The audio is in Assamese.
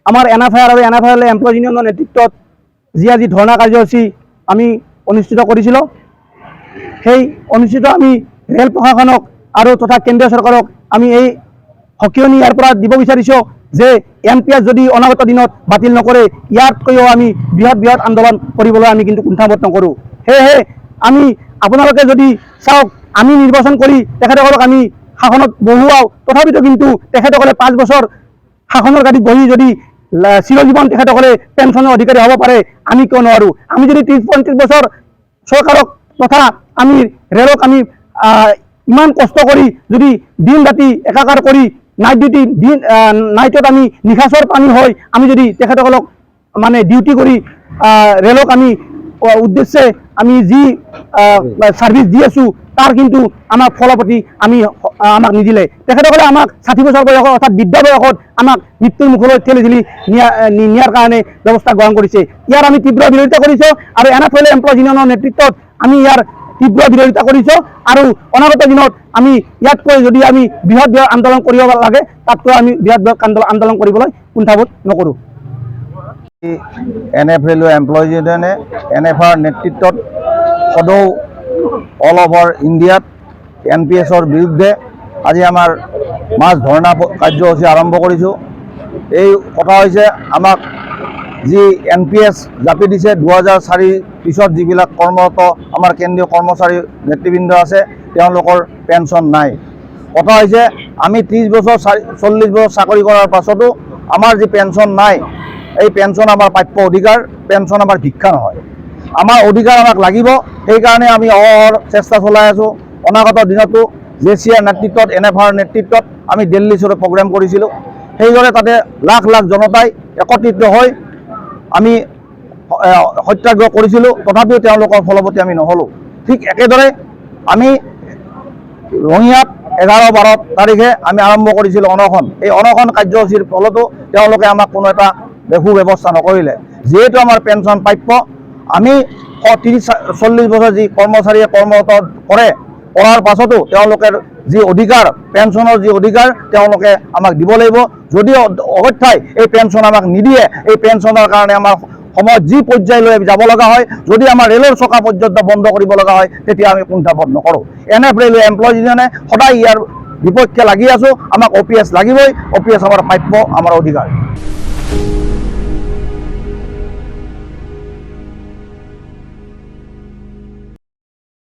আমাৰ NFIR আৰু NFIL এমপ্লয়িজ ইউনিয়নৰ নেতৃত্বত যি আজি ধৰ্ণা কাৰ্যসূচী আমি অনুষ্ঠিত কৰিছিলোঁ, সেই অনুষ্ঠিত আমি ৰেল প্ৰশাসনক আৰু তথা কেন্দ্ৰীয় চৰকাৰক আমি এই সকিয়নি ইয়াৰ পৰা দিব বিচাৰিছোঁ যে NPS যদি অনাগত দিনত বাতিল নকৰে, ইয়াতকৈও আমি বৃহৎ আন্দোলন কৰিবলৈ আমি কিন্তু কুণ্ঠাবোধ নকৰোঁ। সেয়েহে আমি আপোনালোকে যদি চাওক, আমি নিৰ্বাচন কৰি তেখেতসকলক আমি শাসনত বহুৱাওঁ, তথাপিতো কিন্তু তেখেতসকলে 5 বছৰ শাসনৰ গাদীত বহি যদি চিৰজীৱন তেখেতসকলে পেঞ্চনৰ অধিকাৰী হ'ব পাৰে, আমি কিয় নোৱাৰোঁ? আমি যদি 30-35 বছৰ চৰকাৰক তথা আমি ৰেলক আমি ইমান কষ্ট কৰি যদি দিন ৰাতি একাকাৰ কৰি নাইট ডিউটি নাইটত আমি নিশাচৰ পানী হৈ আমি যদি তেখেতসকলক মানে ডিউটি কৰি ৰেলক আমি উদ্দেশ্যে আমি যি ছাৰ্ভিচ দি আছোঁ, তাৰ কিন্তু আমাক ফলপ্ৰতি আমাক নিদিলে। তেখেতসকলে আমাক 60 বছৰ বয়সত অৰ্থাৎ বৃদ্ধ বয়সত আমাক মৃত্যুৰ মুখলৈ ঠেলি নিয়াৰ কাৰণে ব্যৱস্থা গ্ৰহণ কৰিছে। ইয়াৰ আমি তীব্ৰ বিৰোধিতা কৰিছোঁ আৰু NFIL এমপ্লয়িজ ইউনিয়নৰ নেতৃত্বত আমি ইয়াৰ তীব্ৰ বিৰোধিতা কৰিছোঁ আৰু অনাগত দিনত আমি ইয়াতকৈ যদি আমি বৃহৎ আন্দোলন কৰিব লাগে, তাতকৈ আমি বৃহৎ আন্দোলন কৰিবলৈ কুণ্ঠাবোধ নকৰোঁ। NFIL এমপ্লয়িজ ইউনিয়নে NFIR নেতৃত্বত সদৌ অল অভাৰ ইণ্ডিয়াত NPSৰ বিৰুদ্ধে আজি আমাৰ মাছ ধৰ্ণা কাৰ্যসূচী আৰম্ভ কৰিছোঁ। এই কথা হৈছে, আমাক যি NPS জাপি দিছে 2004 পিছত যিবিলাক কৰ্মৰত আমাৰ কেন্দ্ৰীয় কৰ্মচাৰী নেতৃবৃন্দ আছে, তেওঁলোকৰ পেঞ্চন নাই। কথা হৈছে, আমি 30 বছৰ 40 বছৰ চাকৰি কৰাৰ পাছতো আমাৰ যি পেঞ্চন নাই, এই পেঞ্চন আমাৰ প্ৰাপ্য অধিকাৰ, পেঞ্চন আমাৰ ভিক্ষা নহয়। আমাৰ অধিকাৰ আমাক লাগিব, সেইকাৰণে আমি চেষ্টা চলাই আছোঁ। অনাগত দিনতো JCR নেতৃত্বত NFIR নেতৃত্বত আমি দিল্লী চৰত প্ৰগ্ৰেম কৰিছিলোঁ। সেইদৰে তাতে লাখ লাখ জনতাই একত্ৰিত হৈ আমি সত্যাগ্ৰহ কৰিছিলোঁ, তথাপিও তেওঁলোকৰ ফলৱতী আমি নহ'লোঁ। ঠিক একেদৰে আমি ৰঙিয়াত 11-12 তাৰিখে আমি আৰম্ভ কৰিছিলোঁ অনশন। এই অনশন কাৰ্যসূচীৰ ফলতো তেওঁলোকে আমাক কোনো এটা ব্যৱস্থা নকৰিলে। যিহেতু আমাৰ পেঞ্চন প্ৰাপ্য, আমি 30-40 বছৰ যি কৰ্মচাৰীয়ে কৰ্মৰত কৰে, কৰাৰ পাছতো তেওঁলোকে যি অধিকাৰ, পেঞ্চনৰ যি অধিকাৰ তেওঁলোকে আমাক দিব লাগিব। যদি অগত্যাই এই পেঞ্চন আমাক নিদিয়ে, এই পেঞ্চনৰ কাৰণে আমাৰ সময়ত যি পৰ্যায়লৈ যাব লগা হয়, যদি আমাৰ ৰেলৰ চকা পৰ্যন্ত বন্ধ কৰিব লগা হয়, তেতিয়া আমি কুণ্ঠাবোধ নকৰোঁ। NFIL এমপ্লয়িজ ইউনিয়নে সদায় ইয়াৰ বিপক্ষে লাগি আছোঁ। আমাক OPS লাগিবই, OPS আমাৰ প্ৰাপ্য, আমাৰ অধিকাৰ।